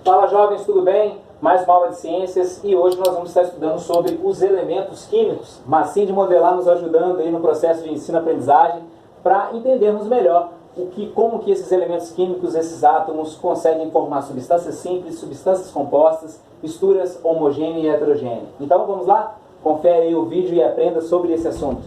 Fala jovens, tudo bem? Mais uma aula de ciências e hoje nós vamos estar estudando sobre os elementos químicos. Massinha de modelar nos ajudando aí no processo de ensino-aprendizagem para entendermos melhor como que esses elementos químicos, esses átomos, conseguem formar substâncias simples, substâncias compostas, misturas homogêneas e heterogêneas. Então vamos lá? Confere aí o vídeo e aprenda sobre esse assunto.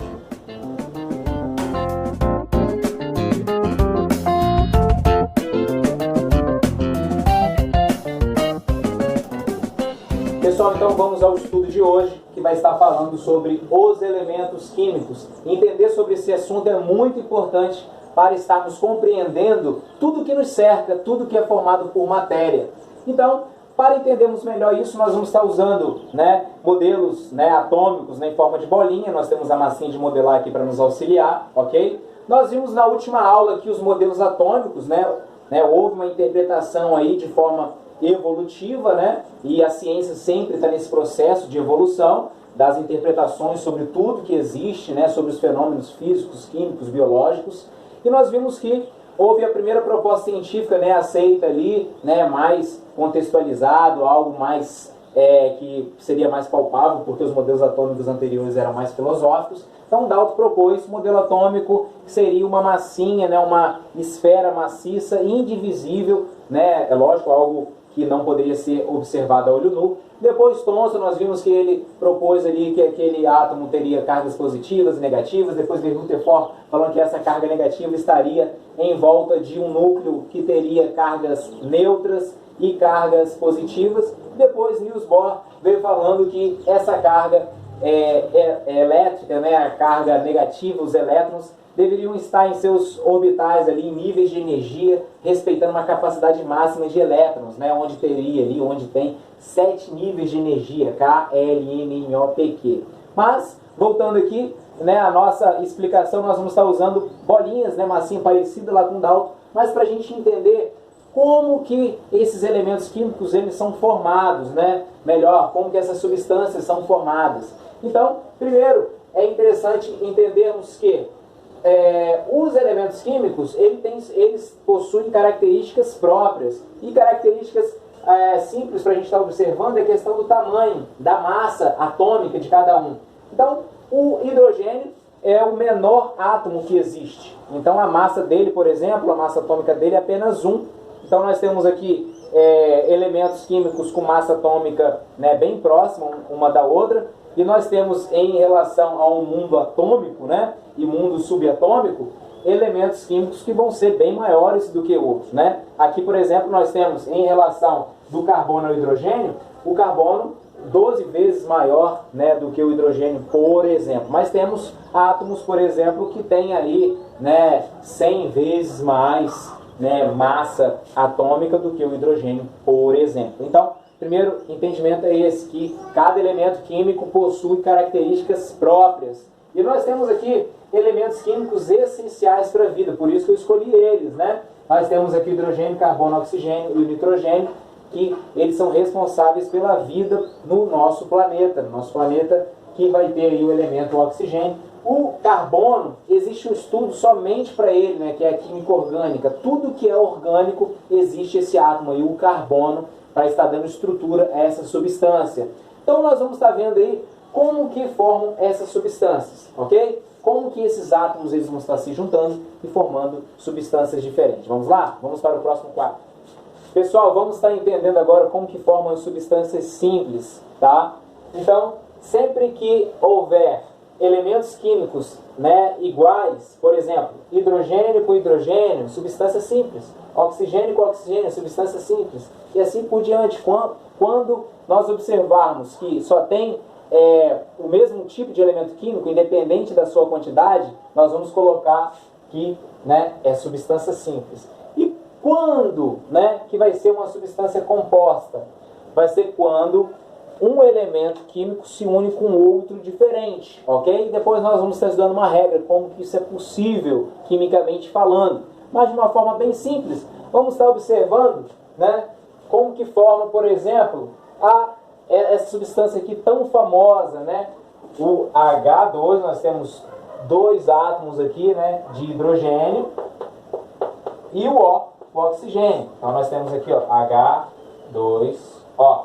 Pessoal, então vamos ao estudo de hoje, que vai estar falando sobre os elementos químicos. Entender sobre esse assunto é muito importante para estarmos compreendendo tudo que nos cerca, tudo que é formado por matéria. Então, para entendermos melhor isso, nós vamos estar usando modelos atômicos em forma de bolinha. Nós temos a massinha de modelar aqui para nos auxiliar, ok? Nós vimos na última aula que os modelos atômicos, houve uma interpretação aí de forma evolutiva, e a ciência sempre está nesse processo de evolução das interpretações sobre tudo que existe, sobre os fenômenos físicos, químicos, biológicos, e nós vimos que houve a primeira proposta científica aceita ali, mais contextualizado, algo mais que seria mais palpável, porque os modelos atômicos anteriores eram mais filosóficos. Então Dalton propôs o modelo atômico, que seria uma massinha, uma esfera maciça, indivisível, é lógico, algo que não poderia ser observado a olho nu. Depois Thomson, nós vimos que ele propôs ali que aquele átomo teria cargas positivas e negativas. Depois veio Rutherford falando que essa carga negativa estaria em volta de um núcleo que teria cargas neutras e cargas positivas. Depois Niels Bohr veio falando que essa carga elétrica, a carga negativa, os elétrons, deveriam estar em seus orbitais ali, em níveis de energia, respeitando uma capacidade máxima de elétrons, onde teria ali, onde tem 7 níveis de energia, K, L, M, N, O, P, Q. Mas, voltando aqui, a nossa explicação, nós vamos estar usando bolinhas, massinha parecida lá com Dalton, mas para a gente entender como que esses elementos químicos eles são formados, melhor, como que essas substâncias são formadas. Então, primeiro, é interessante entendermos que os elementos químicos eles possuem características próprias, e características simples para a gente estar observando é a questão do tamanho, da massa atômica de cada um. Então, o hidrogênio é o menor átomo que existe. Então, a massa dele, por exemplo, a massa atômica dele é apenas 1. Então, nós temos aqui elementos químicos com massa atômica bem próxima uma da outra, e nós temos em relação ao mundo atômico e mundo subatômico, elementos químicos que vão ser bem maiores do que outros. Aqui, por exemplo, nós temos em relação do carbono ao hidrogênio, o carbono 12 vezes maior do que o hidrogênio, por exemplo. Mas temos átomos, por exemplo, que têm ali 100 vezes mais massa atômica do que o hidrogênio, por exemplo. Então, primeiro entendimento é esse, que cada elemento químico possui características próprias. E nós temos aqui elementos químicos essenciais para a vida, por isso que eu escolhi eles. Nós temos aqui o hidrogênio, carbono, oxigênio e o nitrogênio, que eles são responsáveis pela vida no nosso planeta que vai ter aí o elemento oxigênio. O carbono, existe um estudo somente para ele, que é a química orgânica. Tudo que é orgânico, existe esse átomo aí, o carbono, para estar dando estrutura a essa substância. Então nós vamos estar vendo aí como que formam essas substâncias, ok? Como que esses átomos eles vão estar se juntando e formando substâncias diferentes. Vamos lá? Vamos para o próximo quadro. Pessoal, vamos estar entendendo agora como que formam as substâncias simples, tá? Então, sempre que houver elementos químicos iguais, por exemplo, hidrogênio com hidrogênio, substância simples, oxigênio com oxigênio, substância simples, e assim por diante. Quando nós observarmos que só tem o mesmo tipo de elemento químico, independente da sua quantidade, nós vamos colocar que é substância simples. E quando que vai ser uma substância composta? Vai ser quando um elemento químico se une com outro diferente, ok? Depois nós vamos estar estudando uma regra, como que isso é possível, quimicamente falando. Mas de uma forma bem simples, vamos estar observando como que forma, por exemplo, essa substância aqui tão famosa, o H2, nós temos 2 átomos aqui, de hidrogênio, e o O, o oxigênio. Então nós temos aqui, ó, 2O.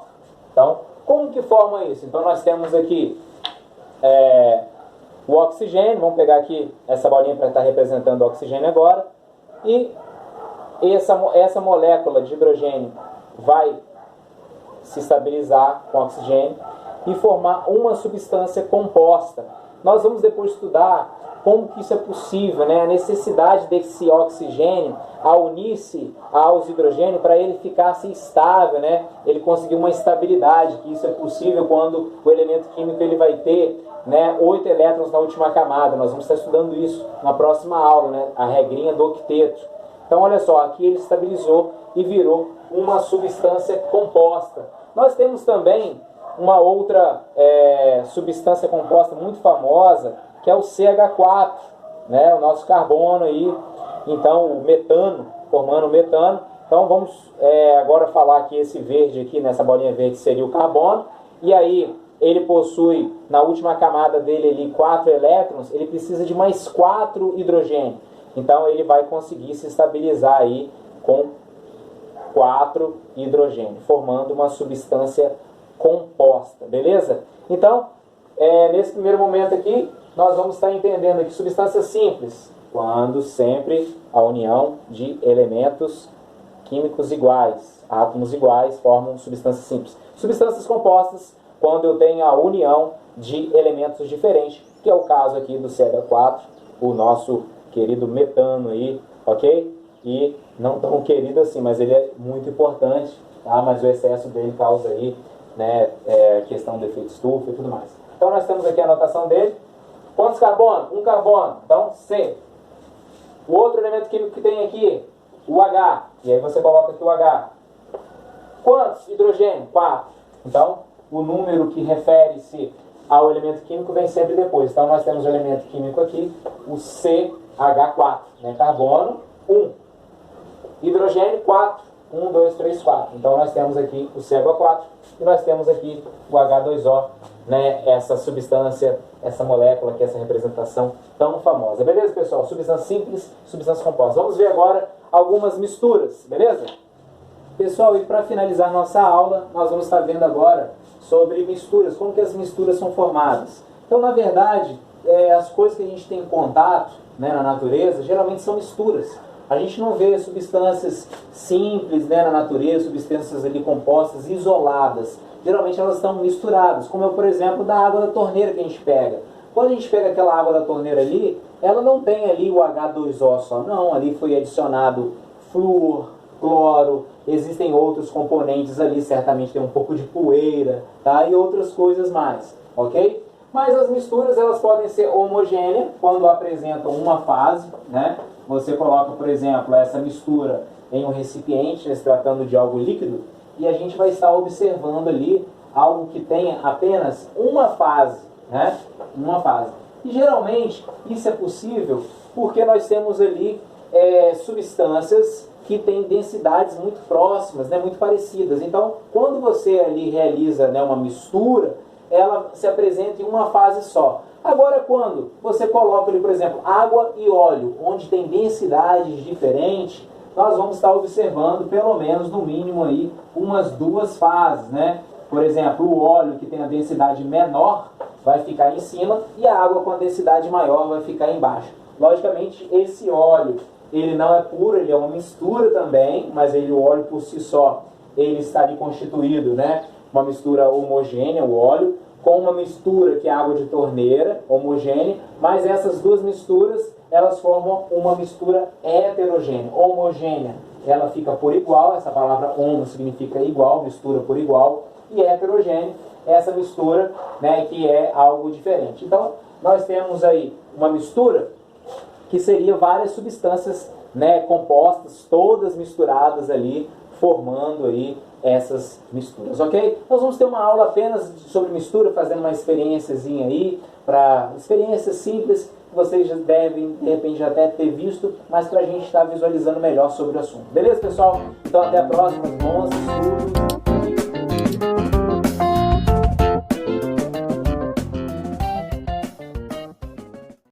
Então, como que forma isso? Então, nós temos aqui o oxigênio. Vamos pegar aqui essa bolinha para estar representando o oxigênio agora. E essa molécula de hidrogênio vai se estabilizar com oxigênio e formar uma substância composta. Nós vamos depois estudar como que isso é possível, né? A necessidade desse oxigênio a unir-se aos hidrogênios para ele ficar assim, estável, né? Ele conseguir uma estabilidade, que isso é possível quando o elemento químico ele vai ter, né, 8 elétrons na última camada. Nós vamos estar estudando isso na próxima aula, né? A regrinha do octeto. Então, olha só, aqui ele estabilizou e virou uma substância composta. Nós temos também uma outra substância composta muito famosa, que é o CH4, né? O nosso carbono aí. Então, o metano, formando o metano. Então, vamos agora falar que esse verde aqui, nessa bolinha verde, seria o carbono. E aí, ele possui, na última camada dele ali, 4 elétrons. Ele precisa de mais 4 hidrogênios. Então, ele vai conseguir se estabilizar aí com 4 hidrogênios, formando uma substância composta, beleza? Então, nesse primeiro momento aqui, nós vamos estar entendendo que substância simples, quando sempre a união de elementos químicos iguais, átomos iguais, formam substâncias simples. Substâncias compostas, quando eu tenho a união de elementos diferentes, que é o caso aqui do CH4, o nosso querido metano aí, ok? E não tão querido assim, mas ele é muito importante, tá? Mas o excesso dele causa aí, né, questão do efeito estufa e tudo mais. Então nós temos aqui a anotação dele. Quantos carbono? Um carbono, então C. O outro elemento químico que tem aqui, o H, e aí você coloca aqui o H. Quantos hidrogênio? 4. Então, o número que refere-se ao elemento químico vem sempre depois. Então nós temos o elemento químico aqui, o CH4, né? Carbono, 1. Hidrogênio, 4. 1, 2, 3, 4. Então nós temos aqui o CH4 e nós temos aqui o H2O, né? Essa substância, essa molécula, que é essa representação tão famosa. Beleza, pessoal? Substância simples, substância composta. Vamos ver agora algumas misturas, beleza? Pessoal, e para finalizar nossa aula, nós vamos estar vendo agora sobre misturas, como que as misturas são formadas. Então, na verdade, as coisas que a gente tem em contato, né, na natureza, geralmente são misturas. A gente não vê substâncias simples, né, na natureza, substâncias ali compostas, isoladas. Geralmente elas estão misturadas, como é, por exemplo, da água da torneira que a gente pega. Quando a gente pega aquela água da torneira ali, ela não tem ali o H2O só, não. Ali foi adicionado flúor, cloro, existem outros componentes ali, certamente tem um pouco de poeira, tá? E outras coisas mais, ok? Mas as misturas, elas podem ser homogêneas quando apresentam uma fase, né? Você coloca, por exemplo, essa mistura em um recipiente, né, se tratando de algo líquido, e a gente vai estar observando ali algo que tenha apenas uma fase, né? Uma fase. E geralmente isso é possível porque nós temos ali substâncias que têm densidades muito próximas, né, muito parecidas. Então, quando você ali realiza, né, uma mistura, ela se apresenta em uma fase só. Agora, quando você coloca ali, por exemplo, água e óleo, onde tem densidades diferentes, nós vamos estar observando, pelo menos, no mínimo, aí, umas 2 fases, né? Por exemplo, o óleo que tem a densidade menor vai ficar em cima e a água com a densidade maior vai ficar embaixo. Logicamente, esse óleo, ele não é puro, ele é uma mistura também, mas o óleo por si só, ele está ali constituído, né? Uma mistura homogênea, o óleo, com uma mistura que é água de torneira, homogênea, mas essas duas misturas, elas formam uma mistura heterogênea. Homogênea, ela fica por igual, essa palavra homo significa igual, mistura por igual, e heterogênea, essa mistura, né, que é algo diferente. Então, nós temos aí uma mistura que seria várias substâncias, né, compostas, todas misturadas ali, formando aí essas misturas, ok? Nós vamos ter uma aula apenas sobre mistura, fazendo uma experiênciazinha aí, para experiências simples, que vocês devem, de repente, já até ter visto, mas para a gente estar visualizando melhor sobre o assunto. Beleza, pessoal? Então, até a próxima. Bons estudos.